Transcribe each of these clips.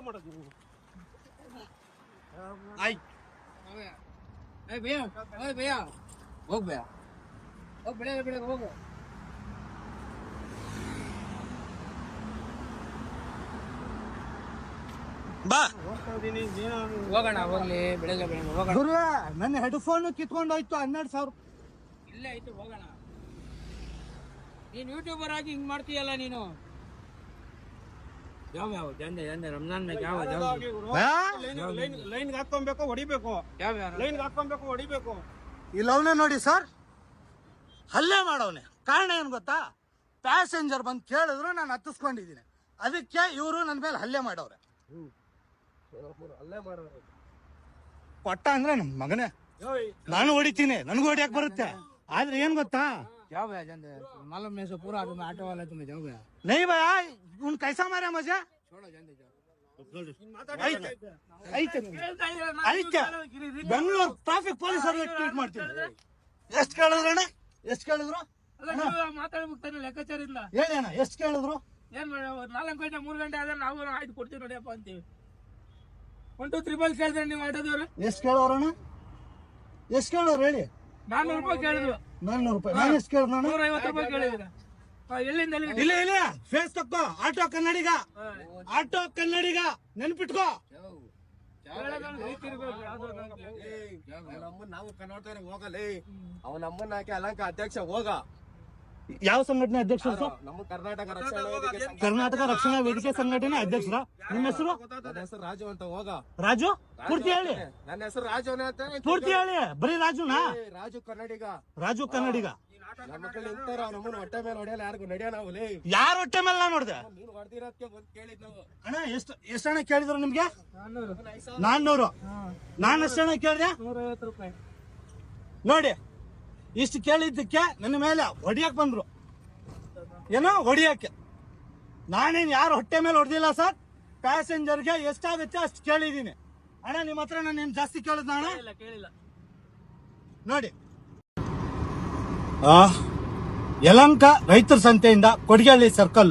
ಮಾಡೋದು ನೀವು? ಹೋಗ್ ಭಯ ಹೋಗ್ ಬೆಳೆ ಬೆಳೆ ಹೋಗು. ಬಾ ಹೋಗೋಣ ಹೋಗ್ಲಿ ಬೆಳಗ್ಗೆ ಬೆಳಗ್ಗೆ ಹೋಗೋಣ. ಗುರು ನನ್ನ ಹೆಡ್ಫೋನ್ ಕಿತ್ಕೊಂಡೋಯ್ತು 12,000. ಇಲ್ಲೇ ಐತೆ ಹೋಗೋಣ. ನೀನ್ ಯೂಟ್ಯೂಬರ್ ಆಗಿ ಹಿಂಗ್ ಮಾಡ್ತೀಯಲ್ಲ ನೀನು. ಯಾವ ಜಂದೆ ರಂಜಾನ್ ಮೇಲೆ ಯಾವ ಲೈನ್ ಹಾಕೊಬೇಕು ಹೊಡಿಬೇಕು, ಯಾವ ಲೈನ್ ಹಾಕೊಬೇಕು ಹೊಡಿಬೇಕು. ಇಲ್ಲವನೇ ನೋಡಿ ಸರ್, ಹಲ್ಲೆ ಮಾಡವನೆ. ಕಾರಣ ಏನು ಗೊತ್ತಾ? ಪ್ಯಾಸೆಂಜರ್ ಬಂದು ಕೇಳಿದ್ರು ನಾನು ಹತ್ತಿಸ್ಕೊಂಡಿದ್ದೀನಿ, ಅದಕ್ಕೆ ಇವರು ನನ್ನ ಮೇಲೆ ಹಲ್ಲೆ ಮಾಡವ್ರೆ. ಅಲ್ಲೇ ಮಾಡೋರು ಕೊಟ್ಟ ಅಂದ್ರೆ ನಮ್ಮ ಮಗನೇ, ನಾನು ಹೊಡಿತೀನಿ, ನನಗೂ ಹೊಡಿಯಕ್ ಬರುತ್ತೆ. ಆದ್ರೆ ಏನ್ ಗೊತ್ತಾ, ಯಾವ ಜಂದೆ मालूम में से पूरा तुम्हें ऑटो वाला तुम्हें जाओ गया नहीं भैया उन कैसा मारा मुझे छोड़ो जंदे जाओ. ಐತೆ ಬೆಂಗಳೂರು ಟ್ರಾಫಿಕ್ ಪೊಲೀಸ್ ಅವ್ರಿಗೆ ಟ್ರೀಟ್ ಮಾಡ್ತೀನಿ. ಎಷ್ಟು ಕೇಳಿದ್ರಣ್ಣ? ಎಷ್ಟು ಕೇಳಿದ್ರು? ಮಾತಾಡ್ಬಿಡ್ತಾನೆ ಲೆಕ್ಕಾಚಾರ ಇಲ್ಲ. ಹೇಳಿ ಅಣ್ಣ, ಎಷ್ಟು ಕೇಳಿದ್ರು? ಏನ್ 4 ಗಂಟೆ 3 ಗಂಟೆ ಆದ್ರೆ ನಾವು ಆಯ್ತು ಕೊಡ್ತೀವಿ ನೋಡಿಯಪ್ಪ ಅಂತೀವಿ. 1 2 3 ಬಲ್ ಕೇಳಿದ್ರೆ ನೀವು ಆಟೋದವ್ರು ಎಷ್ಟು ಕೇಳೋರಣ್ಣ? ಎಷ್ಟು ಕೇಳೋರು ಹೇಳಿ? 400 ರೂಪಾಯಿ ಕೇಳಿದ್ರು. 400 ರೂಪಾಯಿ. ನಾನು ಎಷ್ಟು ಕೇಳಿದ್ನ? 150 ರೂಪಾಯಿ ಕೇಳಿದ್ರೆ ಎಲ್ಲಿಂದ ಇಲ್ಲ ಇಲ್ಲ, ಫೇಸ್ ತಕ್ಕೋ. ಆಟೋ ಕನ್ನಡಿಗ, ಆಟೋ ಕನ್ನಡಿಗ ನೆನ್ಪಿಟ್ಕೋ. ನಾವು ಕನ್ನಡ ಹೋಗಲಿ. ಅವನ ಅಮ್ಮನ ಹಾಕಿ ಅಲಂಕ ಅಧ್ಯಕ್ಷ ಹೋಗ. ಯಾವ ಸಂಘಟನೆ ಅಧ್ಯಕ್ಷರು? ನಮ್ಮ ಕರ್ನಾಟಕ ರಕ್ಷಣಾ ವೇದಿಕೆ. ಕರ್ನಾಟಕ ರಕ್ಷಣಾ ವೇದಿಕೆ ಸಂಘಟನೆ ಅಧ್ಯಕ್ಷರ. ನಿಮ್ಮ ಹೆಸರು? ನನ್ನ ಹೆಸರು ರಾಜು ಅಂತ. ಹೋಗ ರಾಜು, ಪೂರ್ತಿ ಹೇಳಿ. ನನ್ನ ಹೆಸರು ರಾಜು ಅಂತ. ಪೂರ್ತಿ ಹೇಳಿ. ಬರೀ ರಾಜುನಾ? ರಾಜು ಕನ್ನಡಿಗ. ರಾಜು ಕನ್ನಡಿಗ. ನಮ್ಮ ಮಕ್ಕಳು ನಿಂತಾರ, ನಮ್ಮನ್ನ ಹೊಟ್ಟೆ ಮೇಲೆ ಹೊಡೆಯಲ್ಲ. ಯಾರಿಗೂ ನಡೆಯ ನಾವು. ಯಾರ ಹೊಟ್ಟೆ ಮೇಲೆ ನಾ ನೋಡ್ದೆ? ನೀನು ಹೊಡೆದಿರೋದಕ್ಕೆ ಬಂದು ಕೇಳಿದ್ ನಾವು. ಅಣ್ಣ ಎಷ್ಟು ಹಣ ಕೇಳಿದ್ರು ನಿಮ್ಗೆ? 400. ನಾನು ಎಷ್ಟು ಹಣ ಕೇಳಿದೆ? 150 ರೂಪಾಯಿ. ನೋಡಿ, ಇಷ್ಟು ಕೇಳಿದ್ದಕ್ಕೆ ನನ್ನ ಮೇಲೆ ಹೊಡಿಯಕ್ ಬಂದ್ರು. ಏನೋ ಹೊಡಿಯಕ್ಕೆ. ನಾನೇನು ಯಾರು ಹೊಟ್ಟೆ ಮೇಲೆ ಹೊಡೆದಿಲ್ಲ ಸರ್. ಪ್ಯಾಸೆಂಜರ್ಗೆ ಎಷ್ಟಾಗುತ್ತೆ ಅಷ್ಟು ಕೇಳಿದ್ದೀನಿ. ಅಣ್ಣ ನಿಮ್ಮ ಹತ್ರ ನಾನೇನು ಜಾಸ್ತಿ ಕೇಳಿದ್ನ ಅಣ್ಣ? ಕೇಳಿಲ್ಲ. ನೋಡಿ, ಯಲಂಕ ರೈತರ ಸಂತೆಯಿಂದ ಕೊಡಗಳ್ಳಿ ಸರ್ಕಲ್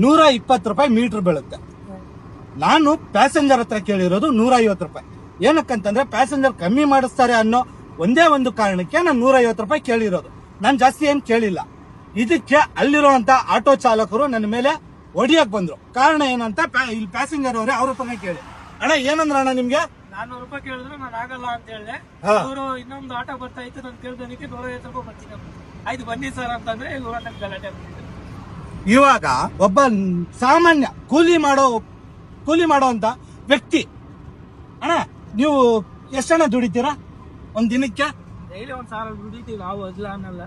120 ರೂಪಾಯಿ ಮೀಟರ್ ಬೀಳುತ್ತೆ. ನಾನು ಪ್ಯಾಸೆಂಜರ್ ಹತ್ರ ಕೇಳಿರೋದು 150 ರೂಪಾಯಿ. ಏನಕ್ಕಂತಂದ್ರೆ ಪ್ಯಾಸೆಂಜರ್ ಕಮ್ಮಿ ಮಾಡಿಸ್ತಾರೆ ಅನ್ನೋ ಒಂದೇ ಒಂದು ಕಾರಣಕ್ಕೆ ನಾನು 150 ರೂಪಾಯಿ ಕೇಳಿರೋದು. ನಾನು ಜಾಸ್ತಿ ಏನು ಕೇಳಿಲ್ಲ. ಇದಕ್ಕೆ ಅಲ್ಲಿರುವಂತ ಆಟೋ ಚಾಲಕರು ನನ್ನ ಮೇಲೆ ಹೊಡಿಯಕ್ ಬಂದ್ರು. ಕಾರಣ ಏನಂತ ಇಲ್ಲಿ ಪ್ಯಾಸೆಂಜರ್ ಅವರೇ ಅವ್ರ ಹತ್ರನೇ ಕೇಳಿ. ಅಣ್ಣ ಏನಂದ್ರ ಅಣ್ಣ ನಿಮ್ಗೆ? 400 ರೂಪಾಯಿ ಕೇಳಿದ್ರು ನಾನು ಆಗಲ್ಲ ಅಂತ ಹೇಳಿದೆ. ಅವರು ಇನ್ನೊಂದು ಆಟೋ ಬರ್ತಾ ಇತ್ತು, ನಾನು ಕೇಳ್ದನಿಕ್ಕೆ 150 ರೂಪಾಯಿ ಬರ್ತೀನಿ. ಆಯ್ತು ಬನ್ನಿ ಸರ್ ಅಂತಂದ್ರೆ ಇವಾಗ ಗಲಾಟೆ ಆಗ್ತಿದೆ. ಇವಾಗ ಒಬ್ಬ ಸಾಮಾನ್ಯ ಕೂಲಿ ಮಾಡೋಂತ ವ್ಯಕ್ತಿ, ಅಣ್ಣ ನೀವು ಎಷ್ಟಣ್ಣ ದುಡಿತೀರಾ ಒಂದ್ ದಿನಕ್ಕೆ? ಡೈಲಿ 1000 ದುಡಿತೀವಿ ನಾವು, ಅಜ್ಲ ಅನ್ನಲ್ಲ.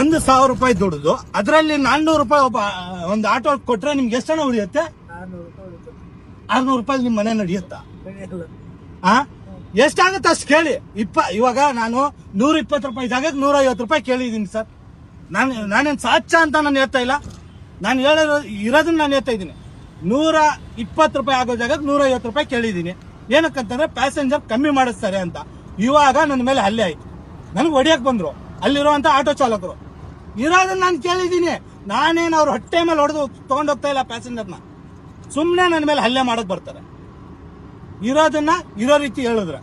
1,000 ರೂಪಾಯಿ ದುಡಿದು ಅದರಲ್ಲಿ 400 ರೂಪಾಯಿ ಒಬ್ಬ ಒಂದು ಆಟೋ ಕೊಟ್ರೆ ನಿಮ್ಗೆ ಎಷ್ಟಣ್ಣ ಉಳಿಯುತ್ತೆ? 600 ರೂಪಾಯಿ. 600 ರೂಪಾಯಿ ನಿಮ್ ಮನೆ ನಡೆಯುತ್ತಾ? ಎಷ್ಟಾಗುತ್ತೆ ಅಷ್ಟು ಕೇಳಿ. ಇವಾಗ ನಾನು 120 ರೂಪಾಯಿ ಜಾಗಕ್ಕೆ 150 ರೂಪಾಯಿ ಕೇಳಿದೀನಿ ಸರ್. ನಾನೇನು ಸಾಚ ಅಂತ ನಾನು ಹೇಳ್ತಾ ಇಲ್ಲ. ನಾನು ಇರೋದನ್ನ ನಾನು ಹೇಳ್ತಾ ಇದ್ದೀನಿ. 120 ರೂಪಾಯಿ ಆಗೋ ಜಾಗಕ್ಕೆ 150 ರೂಪಾಯಿ ಕೇಳಿದೀನಿ. ಏನಕ್ಕಂತಂದ್ರೆ ಪ್ಯಾಸೆಂಜರ್ ಕಮ್ಮಿ ಮಾಡಿಸ್ತಾರೆ ಅಂತ. ಇವಾಗ ನನ್ನ ಮೇಲೆ ಹಲ್ಲೆ ಆಯ್ತು. ನನಗೆ ಹೊಡಿಯಕ್ ಬಂದ್ರು ಅಲ್ಲಿರುವಂತ ಆಟೋ ಚಾಲಕರು. ಇರೋದನ್ನ ನಾನು ಕೇಳಿದೀನಿ. ನಾನೇನು ಅವ್ರ ಹೊಟ್ಟೆ ಮೇಲೆ ಹೊಡೆದು ತಗೊಂಡೋಗ್ತಾ ಇಲ್ಲ ಪ್ಯಾಸೆಂಜರ್ನ. ಸುಮ್ಮನೆ ನನ್ನ ಮೇಲೆ ಹಲ್ಲೆ ಮಾಡಕ್ ಬರ್ತಾರೆ. ಇರೋದನ್ನ ಇರೋ ರೀತಿ ಹೇಳಿದ್ರೆ